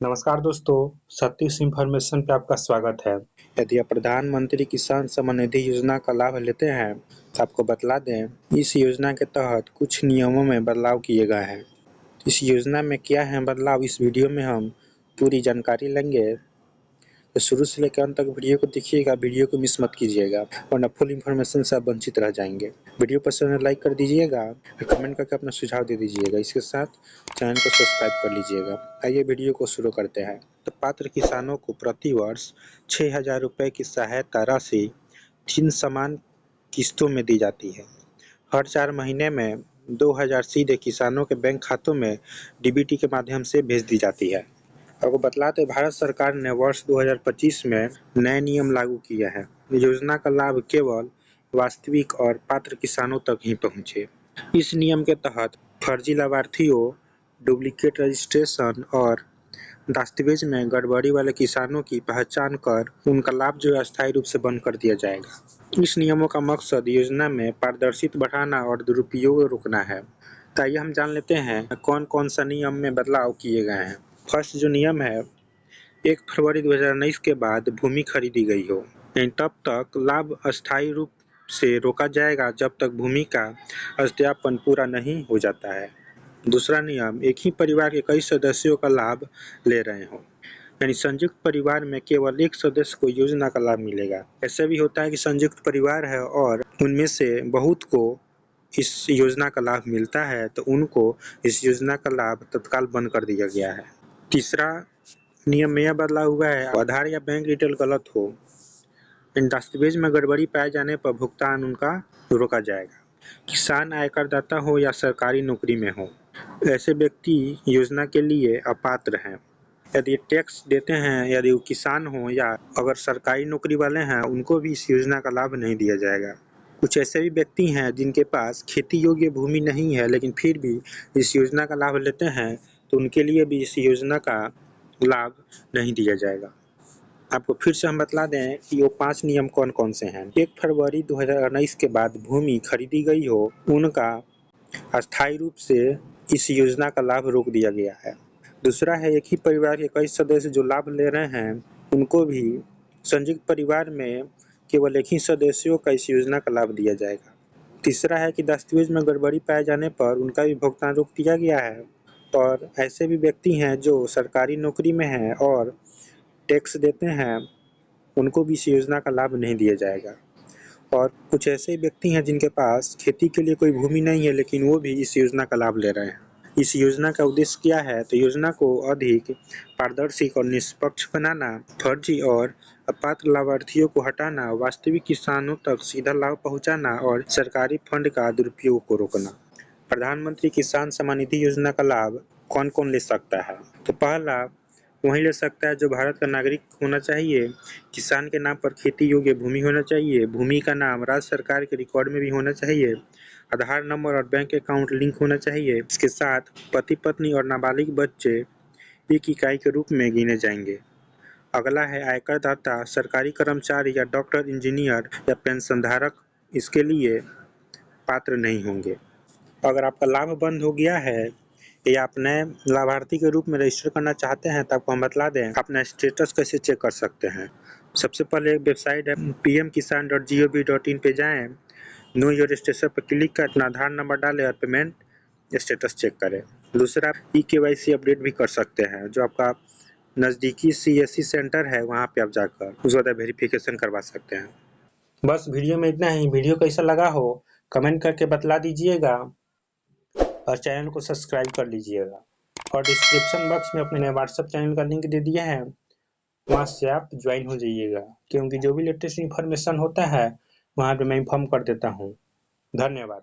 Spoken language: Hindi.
नमस्कार दोस्तों, सतीश इन्फॉर्मेशन पे आपका स्वागत है। यदि आप प्रधानमंत्री किसान सम्मान निधि योजना का लाभ लेते हैं तो आपको बतला दें, इस योजना के तहत कुछ नियमों में बदलाव किए गए हैं। इस योजना में क्या है बदलाव, इस वीडियो में हम पूरी जानकारी लेंगे। तो शुरू से लेकर अंत तक वीडियो को देखिएगा, वीडियो को मिस मत कीजिएगा वरना फुल इन्फॉर्मेशन से आप वंचित रह जाएंगे। वीडियो पसंद है लाइक कर दीजिएगा और कमेंट करके अपना सुझाव दे दीजिएगा। इसके साथ चैनल को सब्सक्राइब कर लीजिएगा। आइए वीडियो को शुरू करते हैं। तो पात्र किसानों को प्रति वर्ष 6,000 रुपये की सहायता राशि 3 समान किस्तों में दी जाती है। हर 4 महीने में 2,000 सीधे किसानों के बैंक खातों में डीबीटी के माध्यम से भेज दी जाती है। आपको बतलाते, भारत सरकार ने वर्ष 2025 में नए नियम लागू किए हैं। योजना का लाभ केवल वास्तविक और पात्र किसानों तक ही पहुंचे। इस नियम के तहत फर्जी लाभार्थियों, डुप्लीकेट रजिस्ट्रेशन और दस्तावेज में गड़बड़ी वाले किसानों की पहचान कर उनका लाभ जो है अस्थायी रूप से बंद कर दिया जाएगा। इस नियमों का मकसद योजना में पारदर्शिता बढ़ाना और दुरुपयोग रोकना है। तो आइए हम जान लेते हैं कौन कौन सा नियम में बदलाव किए गए हैं। फर्स्ट जो नियम है, 1 फरवरी 2019 के बाद भूमि खरीदी गई हो, तब तक लाभ अस्थायी रूप से रोका जाएगा जब तक भूमि का सत्यापन पूरा नहीं हो जाता है। दूसरा नियम, एक ही परिवार के कई सदस्यों का लाभ ले रहे हो, यानी संयुक्त परिवार में केवल एक सदस्य को योजना का लाभ मिलेगा। ऐसा भी होता है कि संयुक्त परिवार है और उनमें से बहुत को इस योजना का लाभ मिलता है, तो उनको इस योजना का लाभ तत्काल बंद कर दिया गया है। तीसरा नियम में यह बदलाव हुआ है, आधार या बैंक डिटेल गलत हो, इन दस्तावेज में गड़बड़ी पाए जाने पर भुगतान उनका रोका जाएगा। किसान आयकरदाता हो या सरकारी नौकरी में हो, ऐसे व्यक्ति योजना के लिए अपात्र हैं। यदि टैक्स देते हैं, यदि वो किसान हो या अगर सरकारी नौकरी वाले हैं, उनको भी इस योजना का लाभ नहीं दिया जाएगा। कुछ ऐसे भी व्यक्ति हैं जिनके पास खेती योग्य भूमि नहीं है लेकिन फिर भी इस योजना का लाभ लेते हैं, तो उनके लिए भी इस योजना का लाभ नहीं दिया जाएगा। आपको फिर से हम बतला दें कि वो 5 नियम कौन कौन से हैं। 1 फरवरी 2019 के बाद भूमि खरीदी गई हो, उनका अस्थायी रूप से इस योजना का लाभ रोक दिया गया है। दूसरा है, एक ही परिवार के कई सदस्य जो लाभ ले रहे हैं, उनको भी संयुक्त परिवार में केवल एक ही सदस्यों का इस योजना का लाभ दिया जाएगा। तीसरा है कि दस्तावेज में गड़बड़ी पाए जाने पर उनका भी भुगतान रोक दिया गया है। और ऐसे भी व्यक्ति हैं जो सरकारी नौकरी में हैं और टैक्स देते हैं, उनको भी इस योजना का लाभ नहीं दिया जाएगा। और कुछ ऐसे व्यक्ति हैं जिनके पास खेती के लिए कोई भूमि नहीं है लेकिन वो भी इस योजना का लाभ ले रहे हैं। इस योजना का उद्देश्य क्या है, तो योजना को अधिक पारदर्शी और निष्पक्ष बनाना, फर्जी और अपात्र लाभार्थियों को हटाना, वास्तविक किसानों तक सीधा लाभ पहुंचाना और सरकारी फंड का दुरुपयोग को रोकना। प्रधानमंत्री किसान सम्मान निधि योजना का लाभ कौन कौन ले सकता है, तो पहला वही ले सकता है जो भारत का नागरिक होना चाहिए, किसान के नाम पर खेती योग्य भूमि होना चाहिए, भूमि का नाम राज्य सरकार के रिकॉर्ड में भी होना चाहिए, आधार नंबर और बैंक अकाउंट लिंक होना चाहिए। इसके साथ पति पत्नी और नाबालिग बच्चे एक इकाई के रूप में गिने जाएंगे। अगला है आयकर दाता, सरकारी कर्मचारी या डॉक्टर, इंजीनियर या पेंशन धारक इसके लिए पात्र नहीं होंगे। अगर आपका लाभ बंद हो गया है या आप नए लाभार्थी के रूप में रजिस्टर करना चाहते हैं, तो आपको हम बतला दें अपना स्टेटस कैसे चेक कर सकते हैं। सबसे पहले एक वेबसाइट है pmkisan.gov.in पे जाएं, नो योर स्टेटस पर क्लिक कर अपना आधार नंबर डालें और पेमेंट स्टेटस चेक करें। दूसरा, ई-KYC अपडेट भी कर सकते हैं, जो आपका नज़दीकी CSC सेंटर है वहाँ पे आप जाकर उस बाद वेरिफिकेशन करवा सकते हैं। बस वीडियो में इतना ही। वीडियो कैसा लगा हो कमेंट करके बतला दीजिएगा और चैनल को सब्सक्राइब कर लीजिएगा। और डिस्क्रिप्शन बॉक्स में अपने व्हाट्सएप चैनल का लिंक दे दिया है, वहाँ से आप ज्वाइन हो जाइएगा, क्योंकि जो भी लेटेस्ट इन्फॉर्मेशन होता है वहाँ पे मैं इन्फॉर्म कर देता हूँ। धन्यवाद।